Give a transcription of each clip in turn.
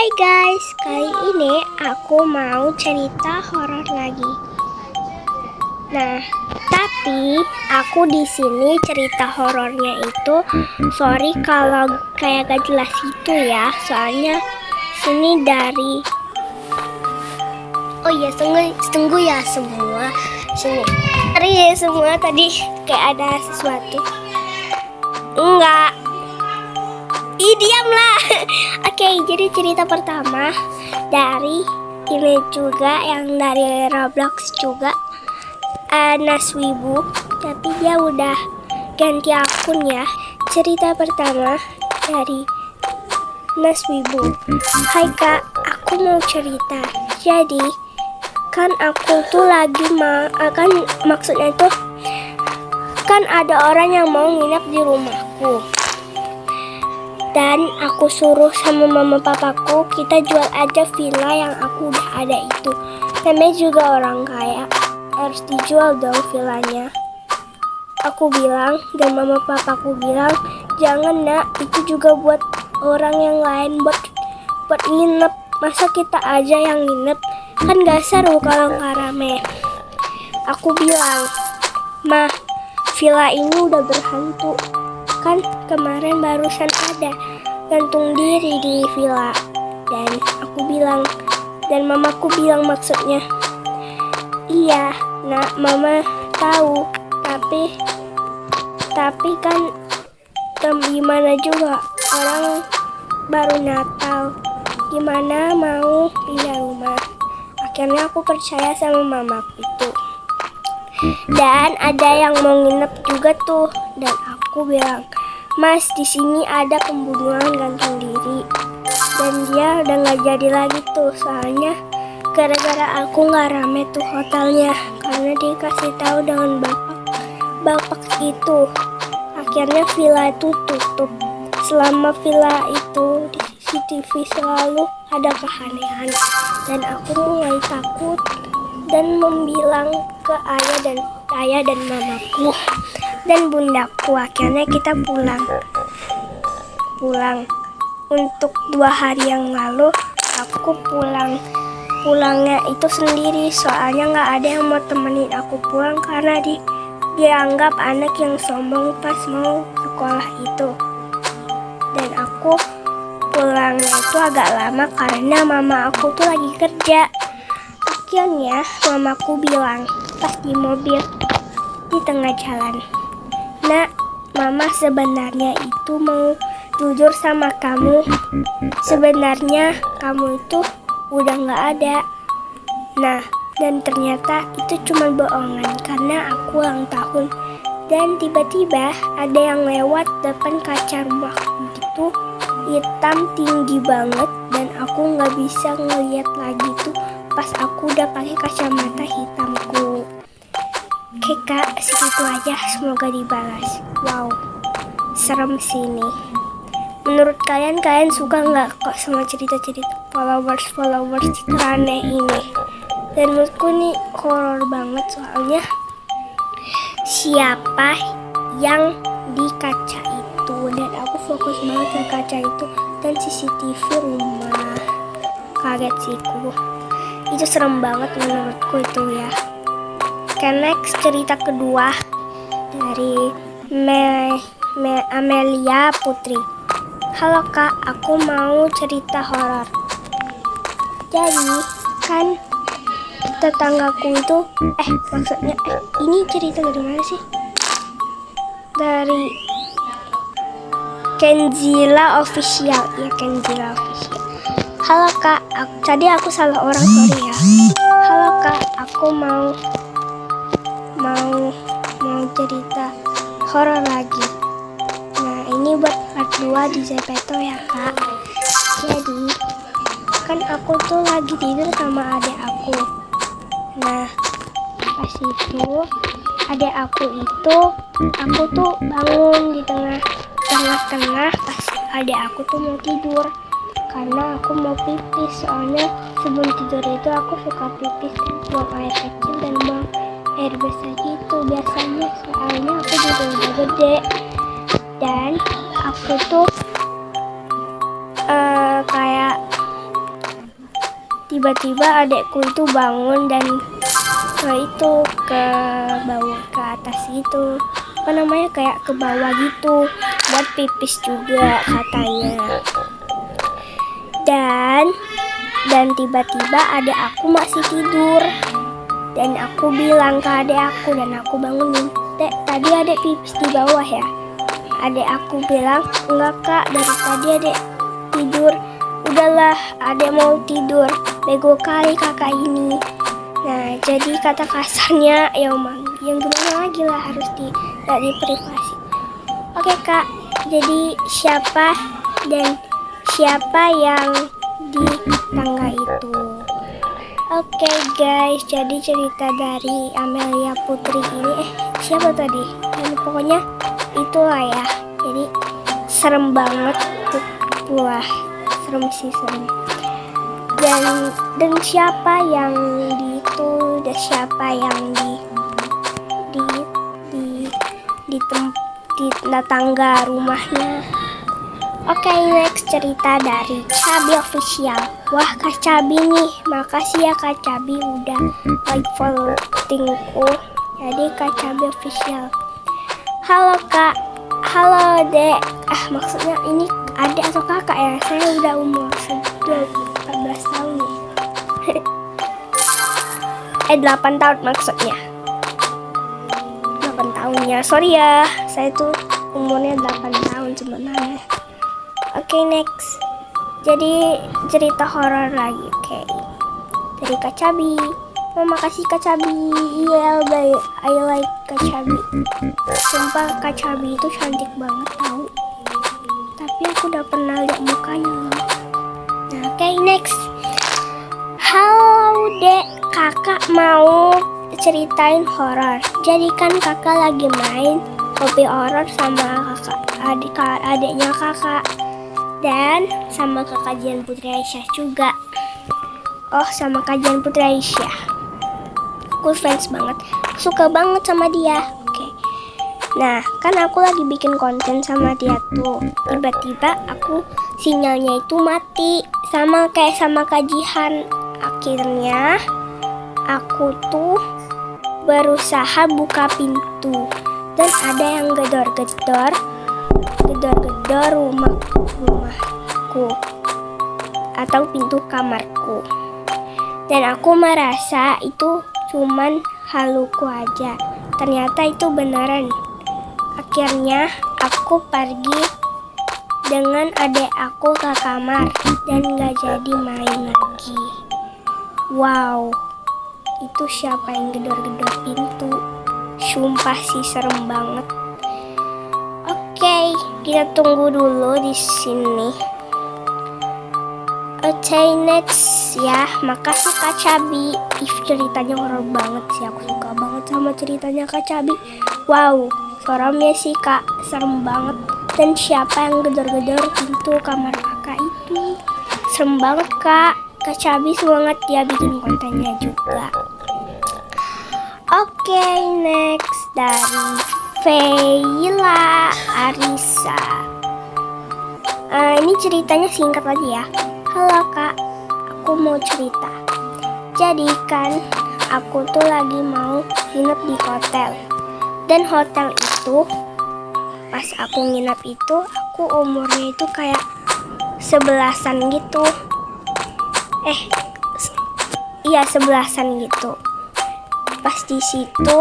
Hai guys, kali ini aku mau cerita horor lagi. Nah, tapi aku di sini cerita horornya itu, sorry kalau kayak gak jelas itu ya, soalnya sini dari. Oh iya, tunggu ya semua. Sini. Sorry ya semua, tadi kayak ada sesuatu. Enggak. Diamlah. Oke, jadi cerita pertama dari ini juga yang dari Roblox juga, Naswibu, tapi dia udah ganti akun ya. Cerita pertama dari Naswibu. Hai kak, aku mau cerita. Jadi kan aku tuh lagi maksudnya itu kan ada orang yang mau nginep di rumahku. Dan aku suruh sama mama papaku, kita jual aja villa yang aku udah ada itu. Namanya juga orang kaya, harus dijual dong villanya. Aku bilang, dan mama papaku bilang, jangan nak, itu juga buat orang yang lain, buat nginep. Masa kita aja yang nginep, kan gak seru kalau gak rame. Aku bilang, mah, villa ini udah berhantu. Kan kemarin barusan ada gantung diri di villa. Dan aku bilang, dan mamaku bilang maksudnya, iya nak, mama tahu, tapi kan gimana juga orang baru Natal, gimana mau pindah rumah. Akhirnya aku percaya sama mamaku itu. Dan ada yang mau nginep juga tuh, dan aku bilang, Mas, di sini ada pembunuhan gantung diri. Dan dia udah nggak jadi lagi tuh, soalnya gara-gara aku nggak rame tuh hotelnya, karena dikasih tahu dengan bapak itu. Akhirnya villa itu tutup. Selama villa itu di CCTV selalu ada keanehan, dan aku mulai takut dan membilang ke ayah dan mamaku dan bundaku. Akhirnya kita pulang. Untuk 2 hari yang lalu aku pulangnya itu sendiri, soalnya nggak ada yang mau temenin aku pulang karena dianggap anak yang sombong pas mau sekolah itu. Dan aku pulangnya itu agak lama karena mama aku tuh lagi kerja. Akhirnya mamaku bilang pas di mobil di tengah jalan, nak, mama sebenarnya itu mau jujur sama kamu. Sebenarnya kamu itu udah gak ada. Nah, dan ternyata itu cuma bohongan karena aku ulang tahun. Dan tiba-tiba ada yang lewat depan kaca rumahku gitu, hitam tinggi banget, dan aku gak bisa ngeliat lagi tuh pas aku udah pakai kacamata hitamku. Oke kak, segitu aja, semoga dibalas. Wow, serem sini. Menurut kalian suka nggak kok sama cerita-cerita followers aneh ini? Dan menurutku nih horor banget, soalnya siapa yang di kaca itu, dan aku fokus banget ke kaca itu dan CCTV rumah. Kaget sih ku. Itu serem banget menurutku itu ya. Oke, next cerita kedua dari Amelia Putri. Halo kak, aku mau cerita horor. Jadi kan tetanggaku itu, maksudnya ini cerita dari mana sih? Dari Kenzila Official, ya Kenzila Official. Halo kak, tadi aku salah orang, sorry ya. Halo kak, aku mau cerita horor lagi. Nah, ini buat part 2 di Zepeto ya kak. Jadi kan aku tuh lagi tidur sama adik aku. Nah, pas itu adik aku tuh bangun di tengah-tengah pas adik aku tuh mau tidur, karena aku mau pipis. Soalnya sebelum tidur itu aku suka pipis, buang air kecil dan buang air besar gitu biasanya, soalnya aku juga udah gede. Dan aku tuh kayak tiba-tiba adekku itu bangun dan ke bawah, ke atas gitu, apa namanya, kayak ke bawah gitu buat pipis juga katanya. Dan tiba-tiba adek aku masih tidur dan aku bilang ke adek aku dan aku bangunin, "Dek, tadi adek pipis di bawah ya?" Adek aku bilang, "Enggak kak, dari tadi adek tidur." "Udahlah, adek mau tidur, bego kali kakak ini." Nah, jadi kata kasarnya ya yang gimana lagi lah, harus dari privasi. Oke kak, jadi siapa yang di tangga itu? Oke guys, jadi cerita dari Amelia Putri ini, siapa tadi? Dan pokoknya itulah ya. Jadi serem banget tuh, wah serem sih, serem. Dan siapa yang di itu, dan siapa yang di tangga rumahnya. Oke, next cerita dari Cabi Official. Wah, Kak Cabi nih, makasih ya Kak Cabi udah like follow tingku. Jadi Kak Cabi Official. Halo Kak, halo Dek. Maksudnya ini adik atau kakak ya? Saya udah umur 14 tahun nih. 8 tahun maksudnya. 8 tahunnya, sorry ya, saya tuh umurnya 8 tahun sebenarnya. Oke, next. Jadi cerita horor lagi, oke. Dari Kak Cabi. Makasih Kak Cabi. Iya, I like Kak Cabi. Sumpah Kak Cabi itu cantik banget tau. Tapi aku udah pernah lihat mukanya loh. Nah, oke, next. Halo Dek, kakak mau ceritain horor. Jadi kan kakak lagi main hobi horor sama adiknya kakak, dan sama kakak Jian Putri Aisyah juga. Oh, sama Kak Jian Putri Aisyah. Aku fans banget, suka banget sama dia. Oke. Nah, kan aku lagi bikin konten sama dia tuh. Tiba-tiba sinyalnya itu mati, sama kayak sama Kak Jihan. Akhirnya aku tuh berusaha buka pintu dan ada yang gedor-gedor rumahku atau pintu kamarku, dan aku merasa itu cuman haluku aja. Ternyata itu beneran. Akhirnya aku pergi dengan adik aku ke kamar dan gak jadi main lagi. Wow, itu siapa yang gedor-gedor pintu? Sumpah sih serem banget. Oke, kita tunggu dulu di sini. Oke, next ya. Makasih Kak Cabi. Ceritanya horor banget sih. Aku suka banget sama ceritanya Kak Cabi. Wow, seremnya sih Kak. Serem banget. Dan siapa yang gedor-gedor pintu kamar kakak itu? Serem banget Kak. Kak Cabi semangat ya bikin kontennya juga. Oke, next dari Veila Arisa. Ini ceritanya singkat aja ya. Halo Kak, aku mau cerita. Jadi kan aku tuh lagi mau nginep di hotel. Dan hotel itu, pas aku nginep itu, aku umurnya itu kayak 11-an gitu. Iya 11-an gitu. Pas di situ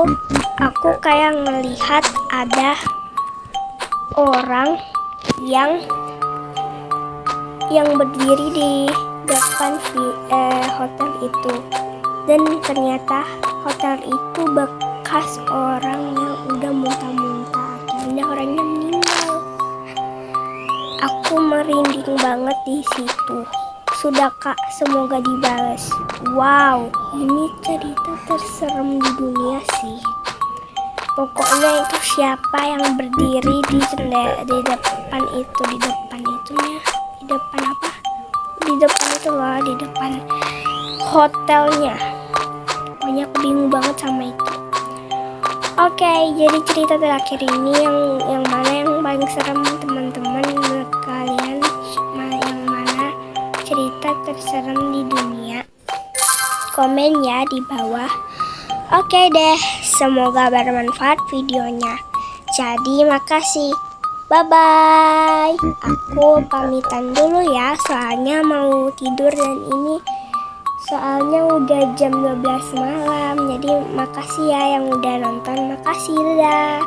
aku kayak ngelihat ada orang yang berdiri di depan hotel itu, dan ternyata hotel itu bekas orang yang udah muntah-muntah. Akhirnya orangnya meninggal. Aku merinding banget di situ. Sudah Kak, semoga dibalas. Wow, ini cerita terserem di dunia sih. Pokoknya itu siapa yang berdiri di depan itunya. Di depan apa? Di depan itu loh, di depan hotelnya. Pokoknya aku bingung banget sama itu. Oke, jadi cerita terakhir ini yang mana yang paling serem teman-teman menurut kalian? Yang mana cerita terserem di dunia? komen ya di bawah. Oke deh, semoga bermanfaat videonya. Jadi makasih. Bye-bye. Aku pamitan dulu ya, soalnya mau tidur dan ini soalnya udah jam 12 malam. Jadi makasih ya yang udah nonton. Makasih, dadah.